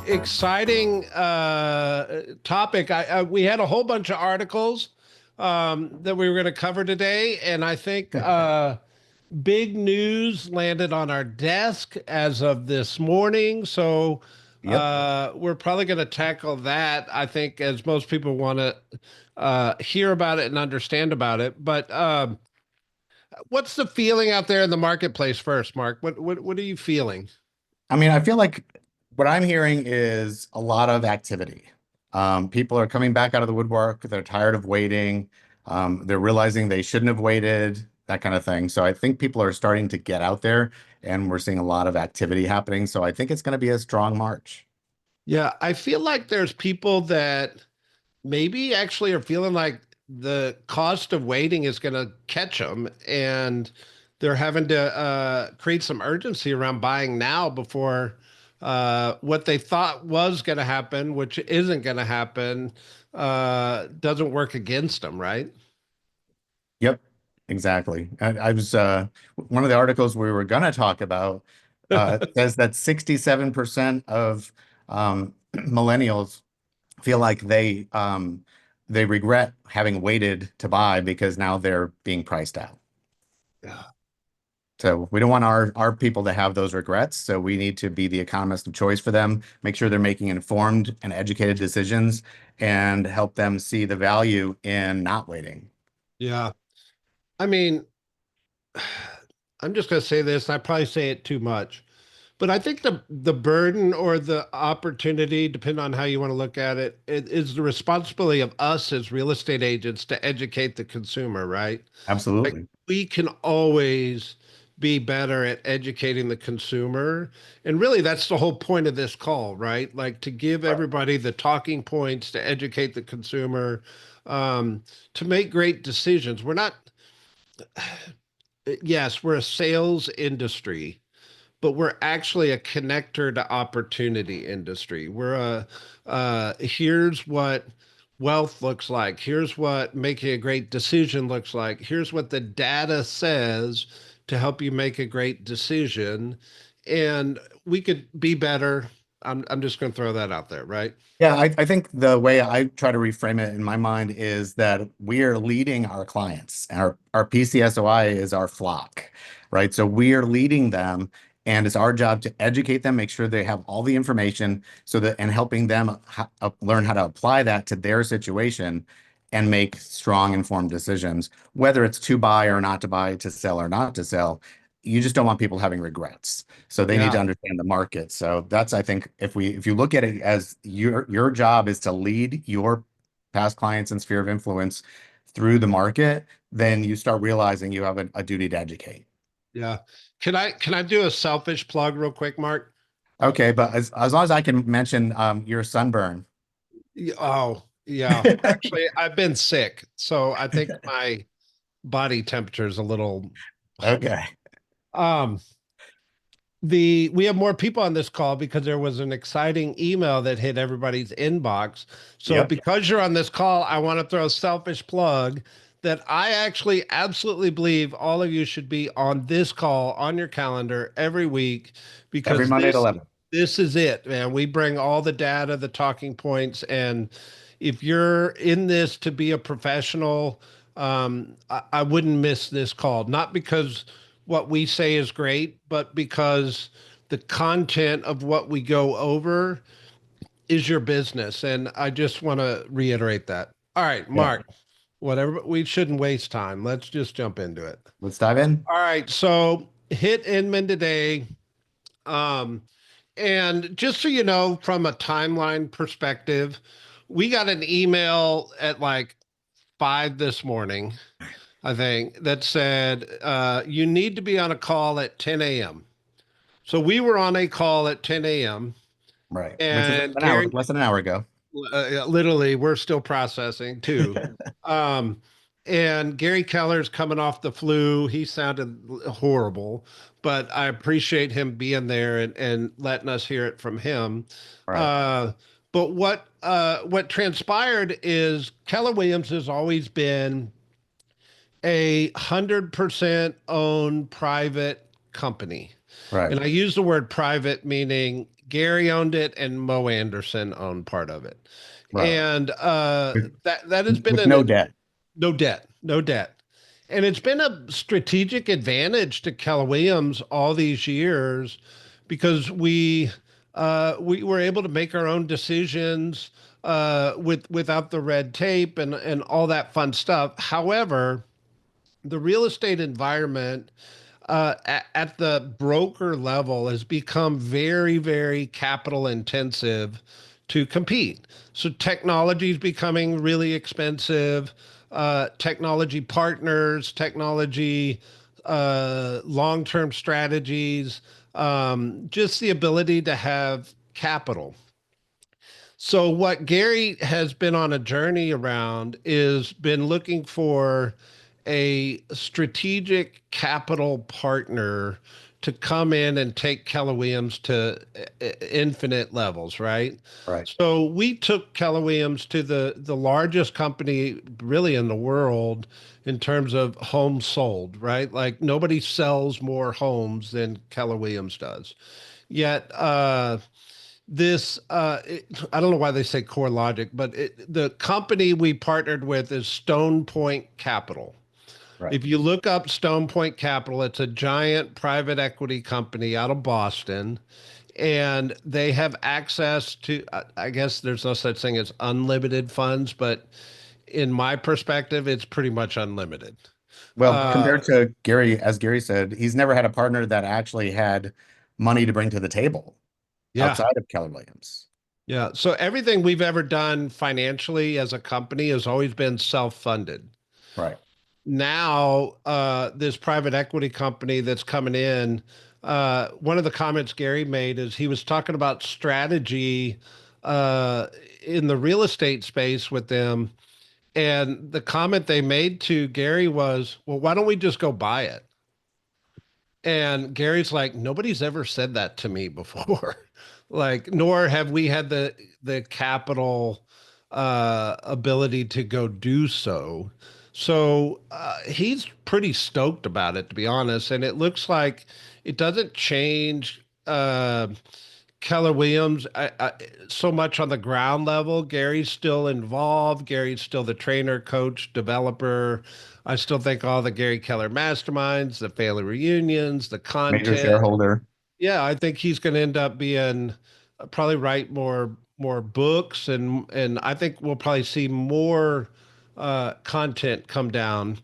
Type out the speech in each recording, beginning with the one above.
exciting topic. We had a whole bunch of articles that we were going to cover today, and I think big news landed on our desk as of this morning. So Yep. we're probably going to tackle that. I think as most people want to hear about it and understand about it. But what's the feeling out there in the marketplace first, Mark? What are you feeling? I mean, I feel like what I'm hearing is a lot of activity. People are coming back out of the woodwork. They're tired of waiting. They're realizing they shouldn't have waited, that kind of thing. So I think people are starting to get out there and we're seeing a lot of activity happening. So I think it's going to be a strong March. Yeah, I feel like there's people that maybe actually are feeling like the cost of waiting is going to catch them and they're having to create some urgency around buying now before what they thought was going to happen, which isn't going to happen, doesn't work against them, right? Yep, exactly. I was one of the articles we were going to talk about says that 67% of millennials feel like they regret having waited to buy because now they're being priced out. Yeah. So we don't want our people to have those regrets. So we need to be the economist of choice for them, make sure they're making informed and educated decisions, and help them see the value in not waiting. Yeah. I mean, I'm just going to say this, and I probably say it too much. But I think the burden or the opportunity, depending on how you want to look at it, it is the responsibility of us as real estate agents to educate the consumer, right? Like Absolutely. we can always be better at educating the consumer. And really that's the whole point of this call, right? Like to give Right. everybody the talking points to educate the consumer, to make great decisions. We're not, yes, we're a sales industry, but we're actually a connector to opportunity industry. We're a here's what wealth looks like. Here's what making a great decision looks like. Here's what the data says to help you make a great decision. And we could be better. I'm just going to throw that out there, right? Yeah, I think the way I try to reframe it in my mind is that we are leading our clients. Our PCSOI is our flock, right? So we are leading them, and it's our job to educate them, make sure they have all the information, so that and helping them learn how to apply that to their situation and make strong, informed decisions, whether it's to buy or not to buy, to sell or not to sell. You just don't want people having regrets. So they need to Yeah. understand the market. So that's, I think, if you look at it as your job is to lead your past clients and sphere of influence through the market, then you start realizing you have a duty to educate. Yeah. Can I do a selfish plug real quick, Mark? Okay, but as long as I can mention your sunburn. Oh, yeah. Actually, I've been sick, so I think my body temperature is a little. Okay. Um, we have more people on this call because there was an exciting email that hit everybody's inbox. So Yep. because you're on this call, I want to throw a selfish plug that I actually absolutely believe all of you should be on this call on your calendar every week Every because Monday at this 11. this is it, man. We bring all the data, the talking points, and if you're in this to be a professional, I wouldn't miss this call. Not because what we say is great, but because the content of what we go over is your business. And I just want to reiterate that. All right, Yeah. Mark, whatever, we shouldn't waste time. Let's just jump into it. Let's dive in. All right, so hit Inman today. Um, and just so you know, from a timeline perspective, we got an email at like 5 this morning, I think, that said, you need to be on a call at 10 a.m. So we were on a call at 10 a.m. Right. Which is and an hour, Gary, less than an hour ago. literally, we're still processing too. Um, and Gary Keller's coming off the flu. He sounded horrible, but I appreciate him being there and letting us hear it from him. Right. Uh, but what transpired is Keller Williams has always been 100% owned private company. Right. And I use the word private, meaning Gary owned it, and Mo Anderson owned part of it. Right. And With, that has been with no debt. no debt, no debt. And it's been a strategic advantage to Keller Williams all these years because we were able to make our own decisions without the red tape and all that fun stuff. However, the real estate environment at the broker level has become very, very capital intensive to compete. So technology is becoming really expensive. Technology partners, technology long-term strategies, just the ability to have capital. So what Gary has been on a journey around is been looking for a strategic capital partner to come in and take Keller Williams to infinite levels, right? Right. So we took Keller Williams to the largest company really in the world in terms of homes sold, right? Like nobody sells more homes than Keller Williams does. Yet I don't know why they say core logic, but the company we partnered with is Stone Point Capital. Right. If you look up Stone Point Capital, it's a giant private equity company out of Boston, and they have access to, I guess there's no such thing as unlimited funds, but in my perspective, it's pretty much unlimited. Well, compared to Gary, as Gary said, he's never had a partner that actually had money to bring to the table Yeah. outside of Keller Williams. Yeah. So everything we've ever done financially as a company has always been self-funded. Right. Now this private equity company that's coming in, one of the comments Gary made is he was talking about strategy uh, in the real estate space with them. And the comment they made to Gary was, well, why don't we just go buy it? And Gary's like, nobody's ever said that to me before. Like, nor have we had the capital ability to go do so. So he's pretty stoked about it, to be honest. And it looks like it doesn't change Keller Williams so much on the ground level. Gary's still involved. Gary's still the trainer, coach, developer. I still think all the Gary Keller masterminds, the family reunions, the Major content. shareholder. Yeah, I think he's going to end up being probably write more books, and I think we'll probably see more content come down.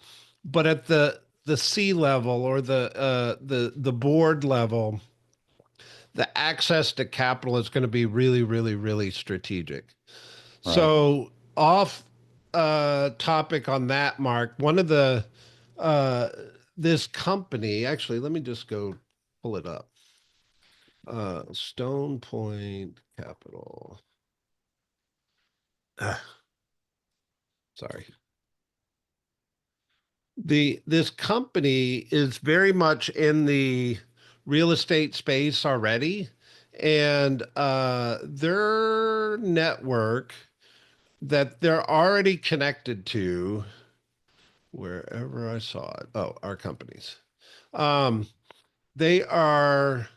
But at the C level or the board level, the access to capital is going to be really, really, really strategic. Right. So off topic on that, Mark, one of the uh, this company, actually, let me just go pull it up. Stone Point Capital. Sorry. This company is very much in the real estate space already, and their network that they're already connected to wherever I saw it. Oh, our companies. Um, they are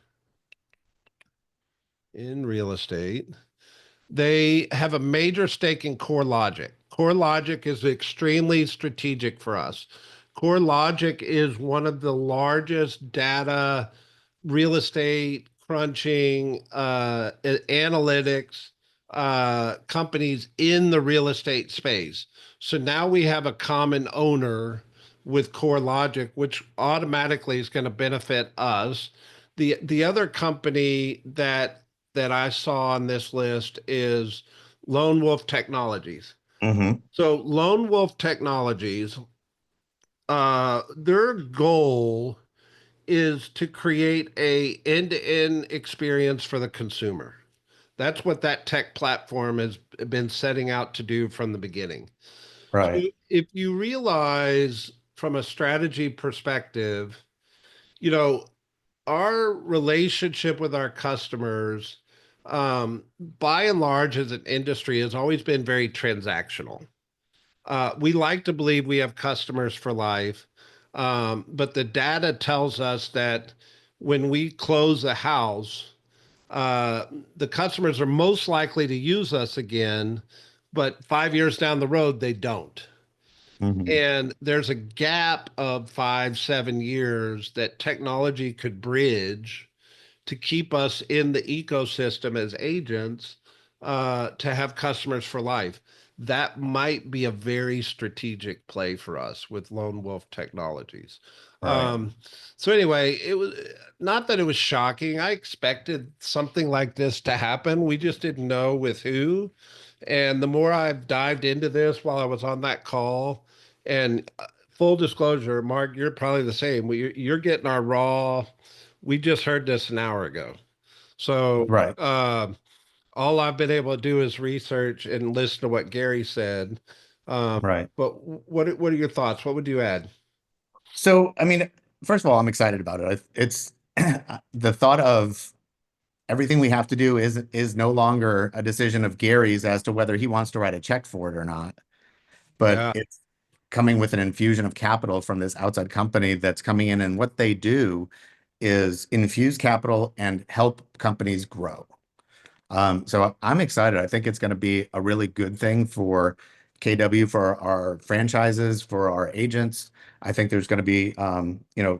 in real estate. They have a major stake in CoreLogic. CoreLogic is extremely strategic for us. CoreLogic is one of the largest data real estate crunching analytics companies in the real estate space. So now we have a common owner with CoreLogic, which automatically is going to benefit us. The other company that I saw on this list is Lone Wolf Technologies. Hmm. So Lone Wolf Technologies, their goal is to create a end-to-end experience for the consumer. That's what that tech platform has been setting out to do from the beginning. So Right. if you realize from a strategy perspective, you know, our relationship with our customers, by and large, as an industry, has always been very transactional. We like to believe we have customers for life, but the data tells us that when we close a house, uh, the customers are most likely to use us again, but 5 years down the road, they don't. Mhm. And there's a gap of 5, 7 years that technology could bridge to keep us in the ecosystem as agents, to have customers for life. That might be a very strategic play for us with Lone Wolf Technologies. Right. Um, so anyway, it was not that it was shocking. I expected something like this to happen. We just didn't know with who. And the more I've dived into this while I was on that call, and full disclosure, Mark, you're probably the same. You're getting our raw. We just heard this an hour ago. So Right. all I've been able to do is research and listen to what Gary said. Right. But what are your thoughts? What would you add? So, I mean, first of all, I'm excited about it. It's the thought of everything we have to do is no longer a decision of Gary's as to whether he wants to write a check for it or not, but Yeah, it's coming with an infusion of capital from this outside company that's coming in, and what they do is infuse capital and help companies grow. So I'm excited. I think it's going to be a really good thing for KW, for our franchises, for our agents. I think there's going to be,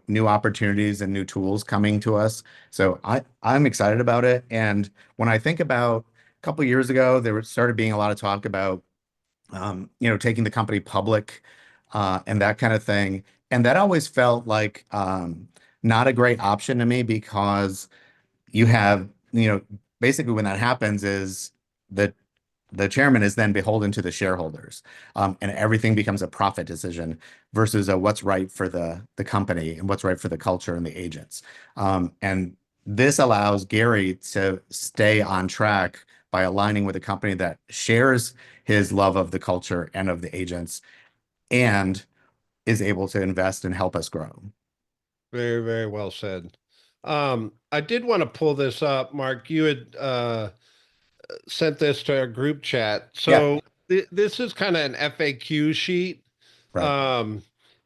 new opportunities and new tools coming to us. So I'm excited about it. And when I think about a couple of years ago, there started being a lot of talk about, taking the company public, and that kind of thing. And that always felt like, not a great option to me because you have, basically when that happens is that the chairman is then beholden to the shareholders, and everything becomes a profit decision versus a what's right for the company and what's right for the culture and the agents. And this allows Gary to stay on track by aligning with a company that shares his love of the culture and of the agents and is able to invest and help us grow. very, very well said. I did want to pull this up, Mark. You had sent this to our group chat. Yeah, So this is kind of an FAQ sheet. right. Um,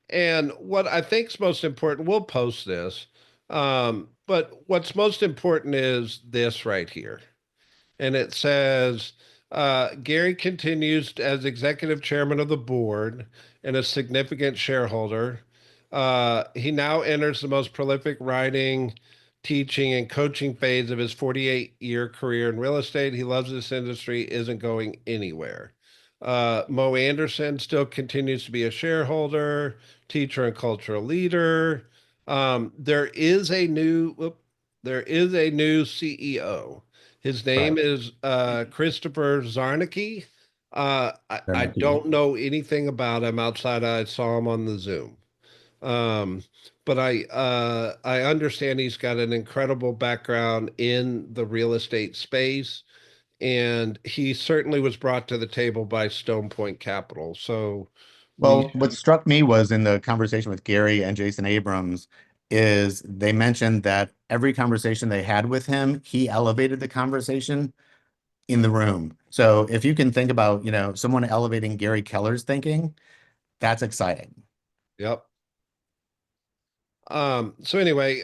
and what I think is most important, we'll post this. But what's most important is this right here. And it says Gary continues as executive chairman of the board and a significant shareholder. He now enters the most prolific writing, teaching, and coaching phase of his 48-year career in real estate. He loves this industry, isn't going anywhere. Mo Anderson still continues to be a shareholder, teacher, and cultural leader. There is a new, there is a new CEO. His name Right. is Christopher Zarnicki. They're I Mickey. don't know anything about him outside I saw him on the Zoom. Um, but I understand he's got an incredible background in the real estate space, and he certainly was brought to the table by Stone Point Capital. So we Well, what struck me was in the conversation with Gary and Jason Abrams is they mentioned that every conversation they had with him, he elevated the conversation in the room. So if you can think about, someone elevating Gary Keller's thinking, that's exciting. Yep. So anyway,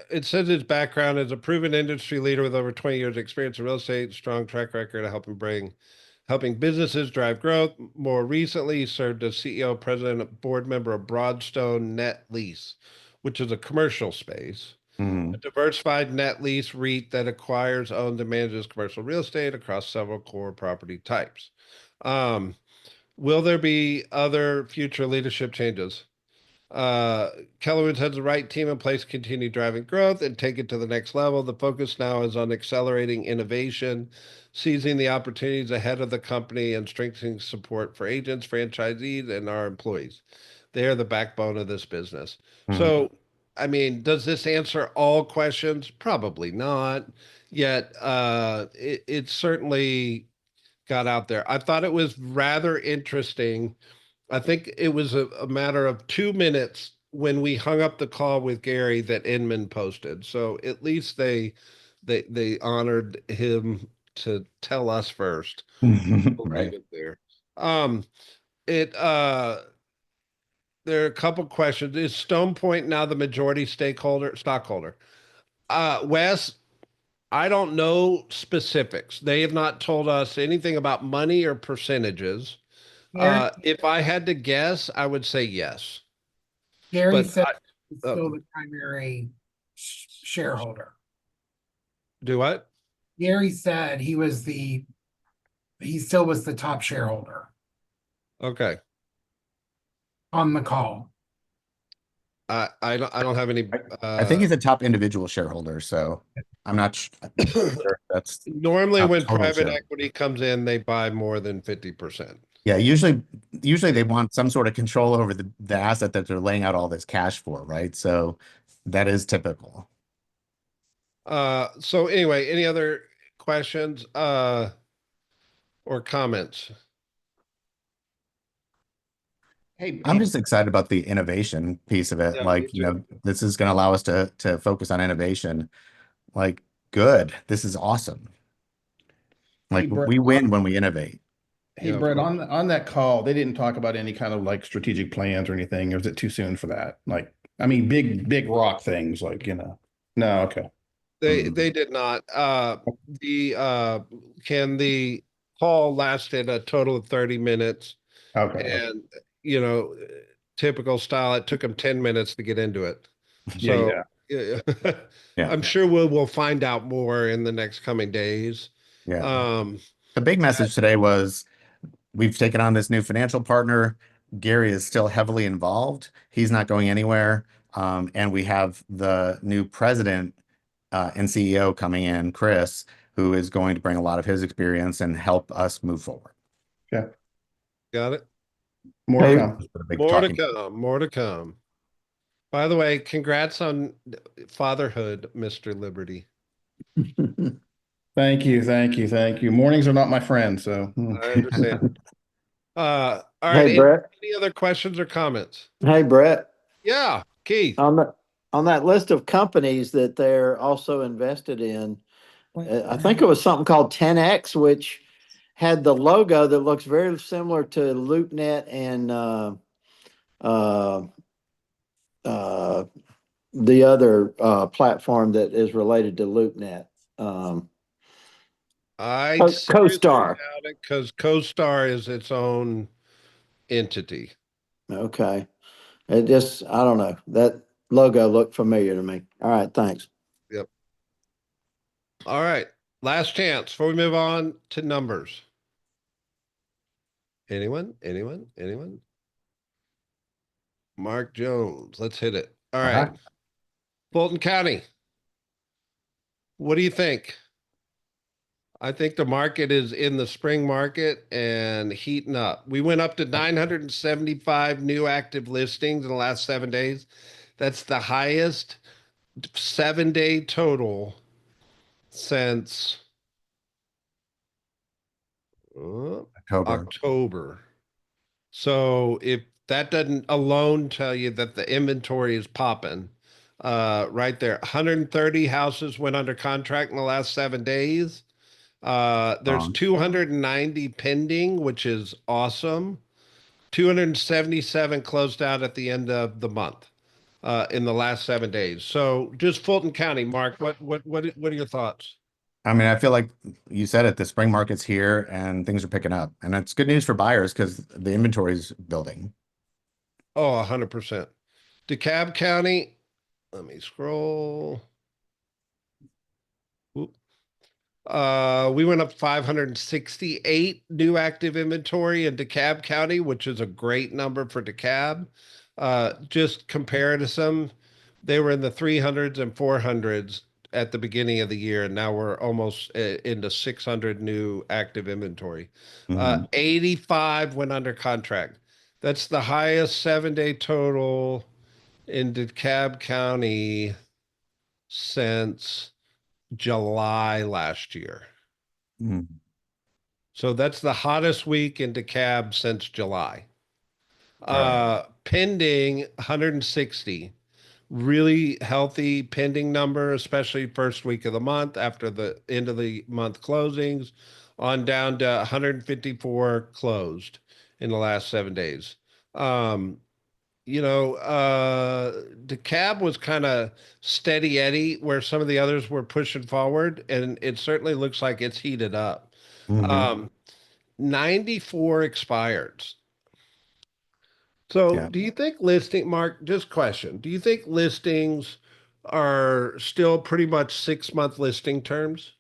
it says his background as a proven industry leader with over 20 years experience in real estate, strong track record of helping businesses drive growth. More recently, he served as CEO, president, and board member of Broadstone Net Lease, which is a commercial space, a Mhm. diversified net lease REIT that acquires, owns, and manages commercial real estate across several core property types. Um, will there be other future leadership changes? Uh, Keller has the right team in place to continue driving growth and take it to the next level. The focus now is on accelerating innovation, seizing the opportunities ahead of the company, and strengthening support for agents, franchisees, and our employees. They are the backbone of this business. Mhm. So, I mean, does this answer all questions? Probably not. Yet, it certainly got out there. I thought it was rather interesting. I think it was a matter of 2 minutes when we hung up the call with Gary that Inman posted. So at least they honored him to tell us first. We'll leave Right. it there. Um, it there are a couple questions. Is Stone Point now the majority stockholder? Wes, I don't know specifics. They have not told us anything about money or percentages. Gary, If I had to guess, I would say yes. Gary But said I he's uh, still the primary shareholder. do what? Gary said he still was the top shareholder Okay. on the call. I don't have any I think he's a top individual shareholder, so I'm not sure if that's normally top when total private share. equity comes in, they buy more than 50%. Yeah, usually they want some sort of control over the asset that they're laying out all this cash for, right? So that is typical. So anyway, any other questions or comments? Hey, I'm hey, just excited about the innovation piece of it. Yeah, me Like, too. this is going to allow us to focus on innovation. Like, good. This is awesome. hey, Like, Brett. we win when we innovate. Hey, Yeah, of Brett. course. On that call, they didn't talk about any kind of like strategic plans or anything, or is it too soon for that? Like, I mean, big rock things, like No, okay. Mm. They did not. The can the call lasted a total of 30 minutes Okay. and you know, typical style, it took them 10 minutes to get into it. Yeah, So yeah. yeah, Yeah, I'm sure we'll find out more in the next coming days. yeah. Um, The big message today was we've taken on this new financial partner. Gary is still heavily involved. He's not going anywhere. And we have the new president and CEO coming in, Chris, who is going to bring a lot of his experience and help us move forward. Okay. got it. More to Hey, come. That's a big More to talking. come. More to come. By the way, congrats on fatherhood, Mr. Liberty. Thank you, thank you, thank you. Mornings are not my friend, so I understand. All right. hey, Brett. Any other questions or comments? Hey, Brett. Yeah, Keith. On that list of companies that they're also invested in, I think it was something called 10X, which had the logo that looks very similar to LoopNet and uh, uh, the other platform that is related to LoopNet, I seriously CoStar. doubt it because CoStar is its own entity. Okay. It just, I don't know. That logo looked familiar to me. All right. Thanks. Yep. All right. Last chance before we move on to numbers. Anyone? Anyone? Anyone? Mark Jones. Let's hit it. All right. Uh-huh. Fulton County. What do you think? I think the market is in the spring market and heating up. We went up to 975 new active listings in the last 7 days. That's the highest 7 day total since uh, October. October. So if that doesn't alone tell you that the inventory is popping, right there, 130 houses went under contract in the last 7 days. There's Wrong. 290 pending, which is awesome. 277 closed out at the end of the month, in the last 7 days. So just Fulton County, Mark, what are your thoughts? I mean, I feel like you said it, the spring market's here and things are picking up. And it's good news for buyers because the inventory is building. Oh, 100%. DeKalb County, let me scroll. Oop. We went up 568 new active inventory in DeKalb County, which is a great number for DeKalb. Just compare to some, they were in the 300s and 400s at the beginning of the year, and now we're almost into 600 new active inventory. Mhm. 85 went under contract. That's the highest 7 day total in DeKalb County since July last year. Mhm. So that's the hottest week in DeKalb since July. Right. Pending 160, really healthy pending number, especially first week of the month after the end of the month closings, on down to 154 closed in the last 7 days. Um, DeKalb was kind of steady Eddie where some of the others were pushing forward, and it certainly looks like it's heated up. Mhm. 94 expireds. So Yeah. do you think Mark, just question, do you think listings are still pretty much 6 month listing terms?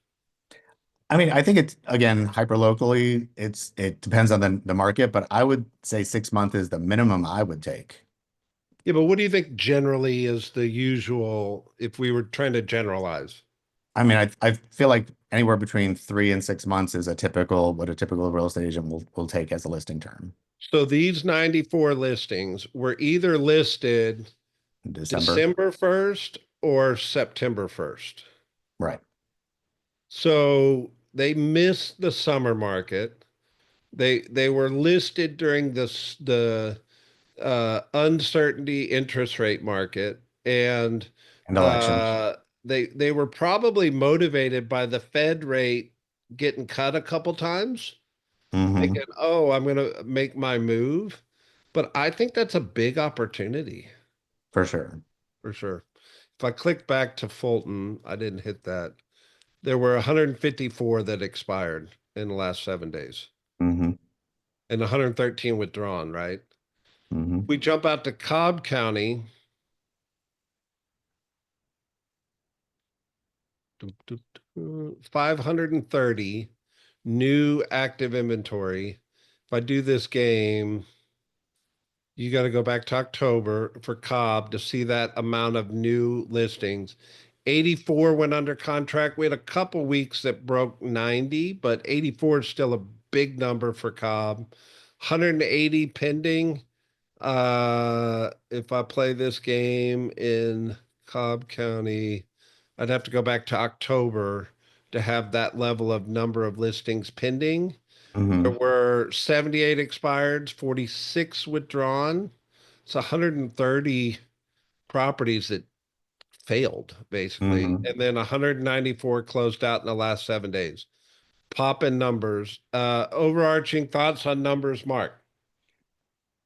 I mean, I think it's again hyper locally. It depends on the market, but I would say 6 month is the minimum I would take. Yeah, but what do you think generally is the usual if we were trying to generalize? I mean, I feel like anywhere between 3 and 6 months is a typical what a typical real estate agent will take as a listing term. So these 94 listings were either listed In December, December 1st or September 1st. right? So they missed the summer market. They were listed during the uncertainty interest rate market, and And elections. uh, they were probably motivated by the Fed rate getting cut a couple times, Hmm. thinking, "Oh, I'm going to make my move." But I think that's a big opportunity For sure. for sure. If I click back to Fulton, I didn't hit that. There were 154 that expired in the last 7 days Hmm. and 113 withdrawn, right? Hmm. We jump out to Cobb County. 530 new active inventory. If I do this game, you got to go back to October for Cobb to see that amount of new listings. 84 went under contract. We had a couple weeks that broke 90, but 84 is still a big number for Cobb. 180 pending. If I play this game in Cobb County, I'd have to go back to October to have that level of number of listings pending. There Hmm. were 78 expireds, 46 withdrawn. It's 130 properties that failed, basically. Hmm. And then 194 closed out in the last 7 days. Pop in numbers. Overarching thoughts on numbers, Mark.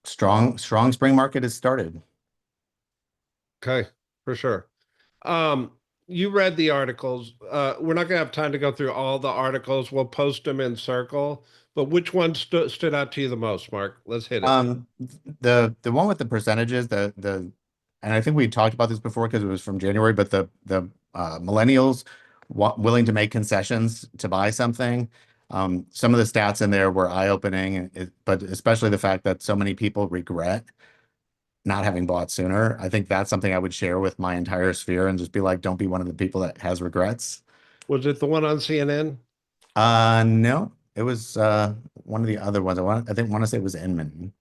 Strong spring market has started. Okay, for sure. Um, you read the articles. We're not going to have time to go through all the articles. We'll post them in circle. But which one stood out to you the most, Mark? Let's hit it. The one with the percentages, and I think we talked about this before because it was from January, but the millennials willing to make concessions to buy something. Some of the stats in there were eye-opening, but especially the fact that so many people regret not having bought sooner. I think that's something I would share with my entire sphere and just be like, don't be one of the people that has regrets. Was it the one on CNN? No, it was one of the other ones. Want to say it was Inman.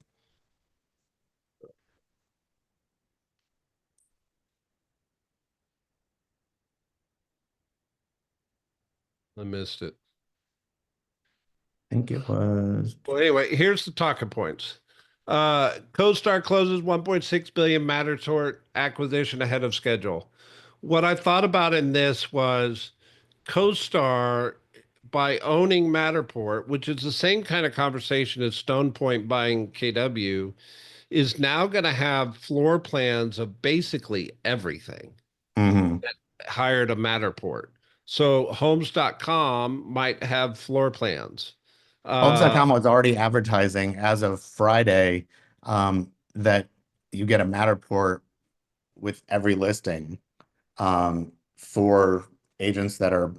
I missed it. I think it was. Well, anyway, here's the talking points. CoStar closes 1.6 billion Matterport acquisition ahead of schedule. What I thought about in this was CoStar, by owning Matterport, which is the same kind of conversation as Stone Point buying KW, is now going to have floor plans of basically everything Mhm. hired a Matterport. So homes.com might have floor plans. Homes.com was already advertising as of Friday that you get a Matterport with every listing for agents that are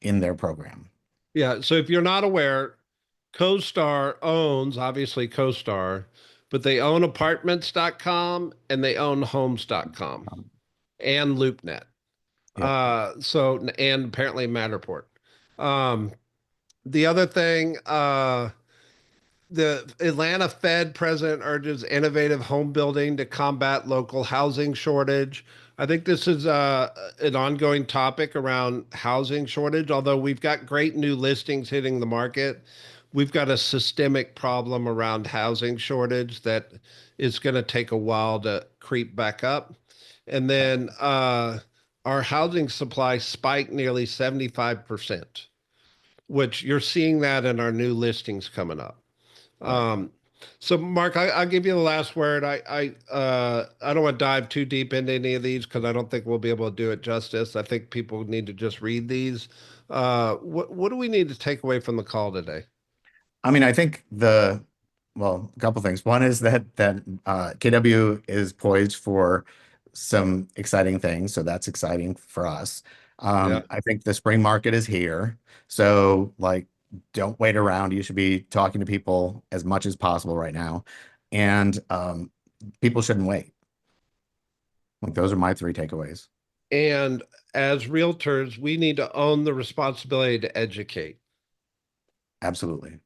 in their program. Yeah. So if you're not aware, CoStar owns obviously CoStar, but they own apartments.com and they own homes.com and LoopNet. Yep. And apparently Matterport. Um, the other thing, the Atlanta Fed president urges innovative home building to combat local housing shortage. I think this is an ongoing topic around housing shortage. Although we've got great new listings hitting the market, we've got a systemic problem around housing shortage that is going to take a while to creep back up. And then our housing supply spiked nearly 75%, which you're seeing that in our new listings coming up. Right. Um, So Mark, I'll give you the last word. I don't want to dive too deep into any of these because I don't think we'll be able to do it justice. I think people need to just read these. What do we need to take away from the call today? I mean, I think well, a couple things. One is that KW is poised for some exciting things, so that's exciting for us. Yeah. I think the spring market is here, so like, don't wait around. You should be talking to people as much as possible right now, and people shouldn't wait. Like, those are my three takeaways. And as realtors, we need to own the responsibility to educate Absolutely.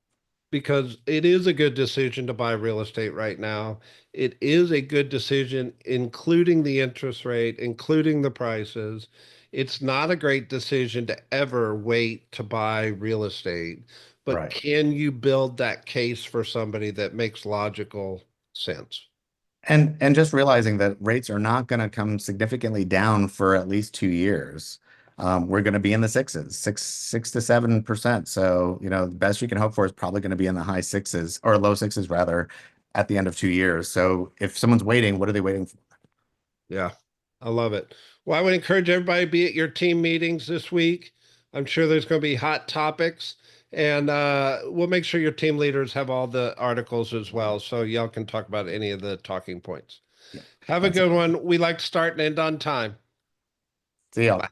because it is a good decision to buy real estate right now. It is a good decision, including the interest rate, including the prices. It's not a great decision to ever wait to buy real estate, but Right. can you build that case for somebody that makes logical sense? And just realizing that rates are not going to come significantly down for at least 2 years. We're going to be in the sixes, 6 to 7%. So, the best you can hope for is probably going to be in the high sixes or low sixes rather at the end of 2 years. So if someone's waiting, what are they waiting for? Yeah, I love it. Well, I would encourage everybody to be at your team meetings this week. I'm sure there's going to be hot topics, and we'll make sure your team leaders have all the articles as well, so y'all can talk about any of the talking points. Yeah, Have a that's it. good one. We like to start and end on time. See y'all. Bye.